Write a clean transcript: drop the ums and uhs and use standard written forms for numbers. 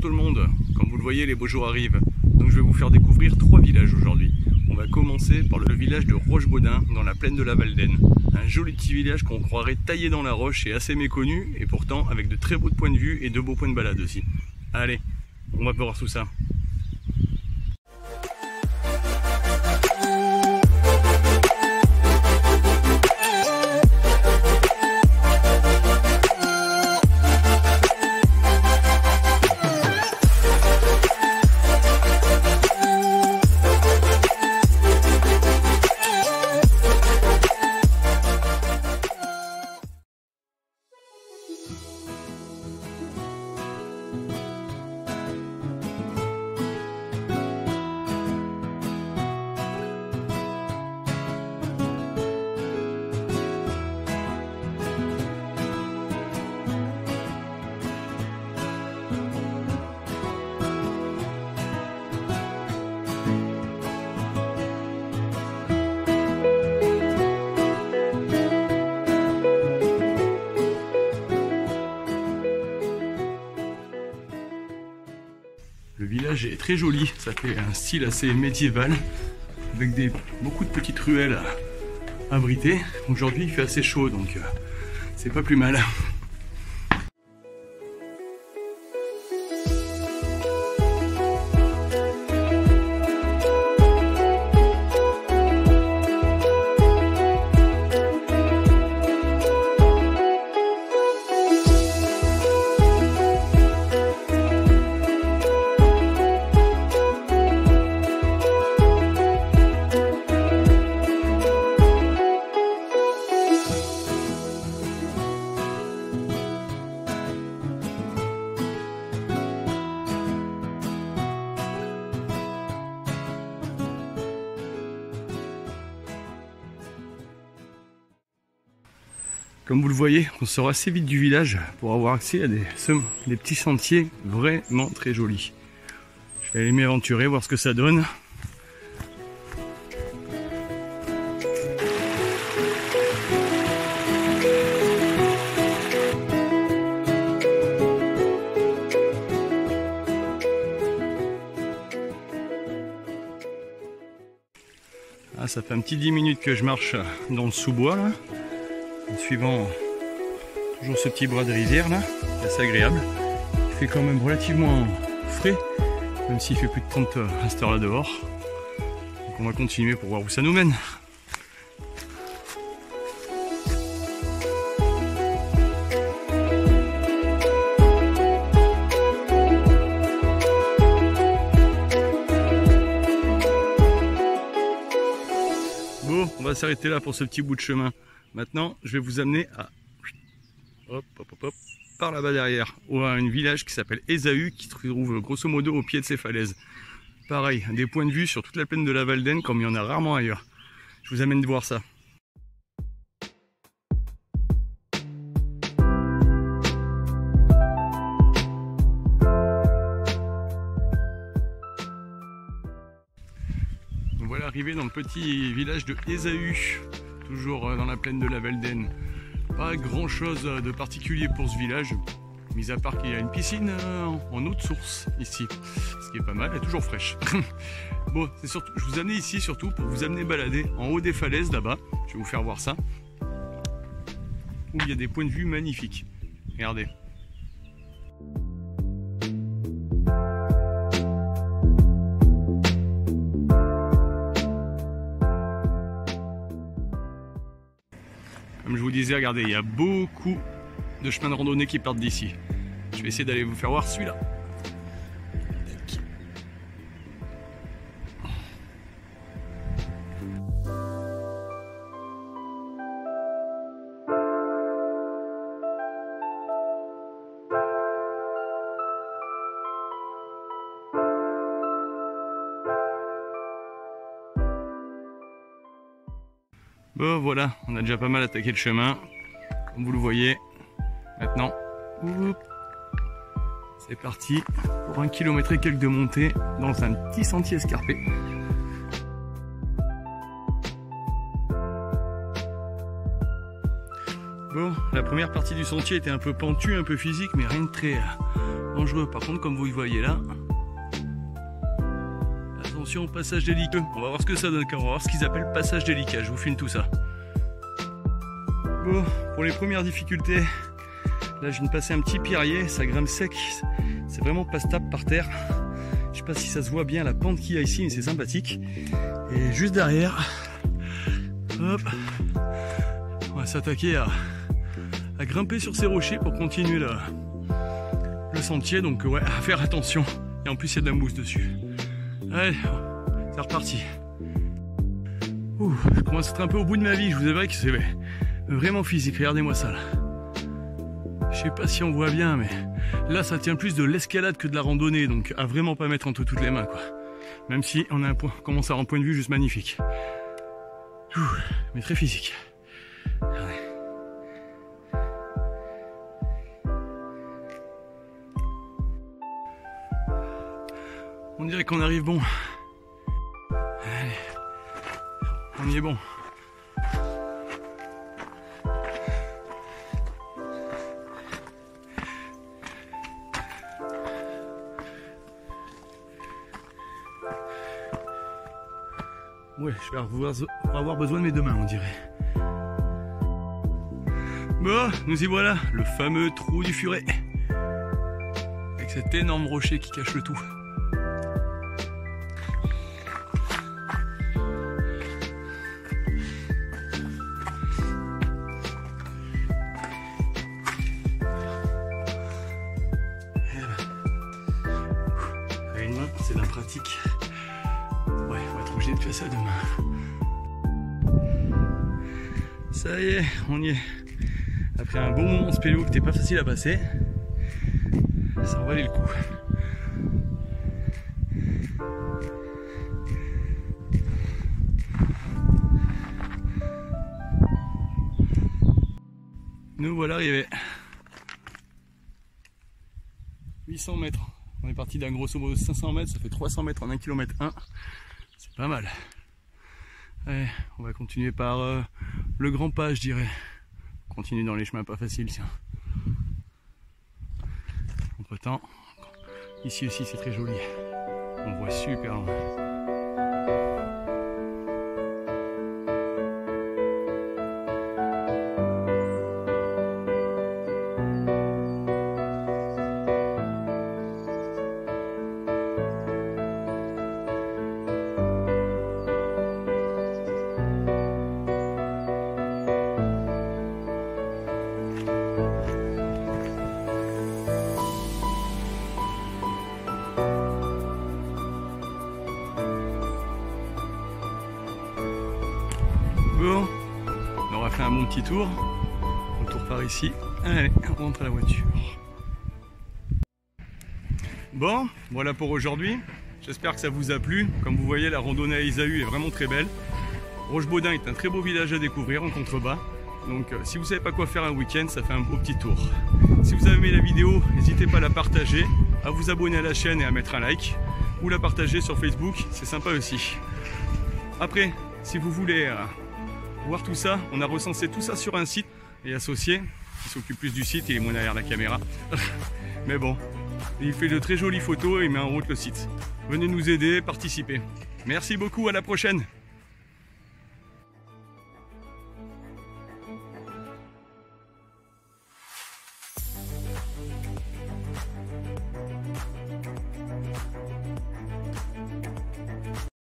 tout le monde, comme vous le voyez les beaux jours arrivent, donc je vais vous faire découvrir 3 villages aujourd'hui. On va commencer par le village de Rochebaudin dans la plaine de la Valdaine. Un joli petit village qu'on croirait taillé dans la roche et assez méconnu et pourtant avec de très beaux points de vue et de beaux points de balade aussi. Allez, on va voir tout ça. Le village est très joli, ça fait un style assez médiéval, avec beaucoup de petites ruelles abritées. Aujourd'hui il fait assez chaud, donc c'est pas plus mal. Comme vous le voyez, on sort assez vite du village pour avoir accès à des petits sentiers vraiment très jolis. Je vais aller m'aventurer, voir ce que ça donne. Ah, ça fait un petit 10 minutes que je marche dans le sous-bois là. En suivant toujours ce petit bras de rivière là, c'est assez agréable. Il fait quand même relativement frais, même s'il fait plus de 30 à cette heure là dehors. Donc on va continuer pour voir où ça nous mène. Bon, on va s'arrêter là pour ce petit bout de chemin. Maintenant, je vais vous amener à par là-bas derrière, à un village qui s'appelle Ésaü, qui se trouve grosso modo au pied de ces falaises. Pareil, des points de vue sur toute la plaine de la Valdaine comme il y en a rarement ailleurs. Je vous amène de voir ça. Voilà arrivé dans le petit village de Ésaü. Toujours dans la plaine de la Valdaine. Pas grand chose de particulier pour ce village, mis à part qu'il y a une piscine en eau de source ici, ce qui est pas mal, elle est toujours fraîche. Bon, c'est surtout, je vous amenais ici surtout pour vous amener balader en haut des falaises là-bas, je vais vous faire voir ça, où il y a des points de vue magnifiques. Regardez. Comme je vous disais, regardez, il y a beaucoup de chemins de randonnée qui partent d'ici. Je vais essayer d'aller vous faire voir celui-là. Bon voilà, on a déjà pas mal attaqué le chemin, comme vous le voyez. Maintenant, c'est parti pour 1 km et quelques de montée dans un petit sentier escarpé. Bon, la première partie du sentier était un peu pentue, un peu physique, mais rien de très dangereux. Par contre, comme vous le voyez là, attention, passage délicat. On va voir ce que ça donne, on va voir ce qu'ils appellent passage délicat. Je vous filme tout ça. Bon, pour les premières difficultés, là je viens de passer un petit pierrier, ça grimpe sec, c'est vraiment pas stable par terre. Je sais pas si ça se voit bien la pente qu'il y a ici, mais c'est sympathique. Et juste derrière, hop, on va s'attaquer à grimper sur ces rochers pour continuer le sentier. Donc ouais, à faire attention. Et en plus il y a de la mousse dessus. Allez, c'est reparti. Ouh, je commence à être un peu au bout de ma vie, je vous avouerai que c'est vraiment physique. Regardez-moi ça là. Je sais pas si on voit bien, mais là ça tient plus de l'escalade que de la randonnée, donc à vraiment pas mettre entre toutes les mains quoi. Même si on a commence à avoir un point de vue juste magnifique. Ouh, mais très physique. Regardez. On dirait qu'on arrive bon. Allez, on y est bon. Ouais, je vais avoir besoin de mes deux mains, on dirait. Bon, nous y voilà, le fameux trou du Furet. Avec cet énorme rocher qui cache le tout. Avec une main, c'est de la pratique. Ouais, on va être obligé de faire ça demain. Ça y est, on y est. Après un bon moment de spéléo qui n'était pas facile à passer, ça en valait le coup. Nous voilà arrivés. 800 mètres. On est parti d'un grosso modo 500 mètres, ça fait 300 mètres en 1 km 1. C'est pas mal. Allez, on va continuer par le grand pas, je dirais. On continue dans les chemins pas faciles, tiens. Entre temps, ici aussi c'est très joli. On voit super loin. Bon, on aura fait un bon petit tour. Retour par ici. Allez, on rentre à la voiture. Bon, voilà pour aujourd'hui. J'espère que ça vous a plu. Comme vous voyez, la randonnée à Isaü est vraiment très belle. Rochebaudin est un très beau village à découvrir en contrebas. Donc si vous ne savez pas quoi faire un week-end, ça fait un beau petit tour. Si vous avez aimé la vidéo, n'hésitez pas à la partager, à vous abonner à la chaîne et à mettre un like. Ou la partager sur Facebook, c'est sympa aussi. Après, si vous voulez voir tout ça, on a recensé tout ça sur un site et associé qui s'occupe plus du site et moins derrière la caméra. Mais bon, il fait de très jolies photos et il met en route le site. Venez nous aider, participer. Merci beaucoup, à la prochaine.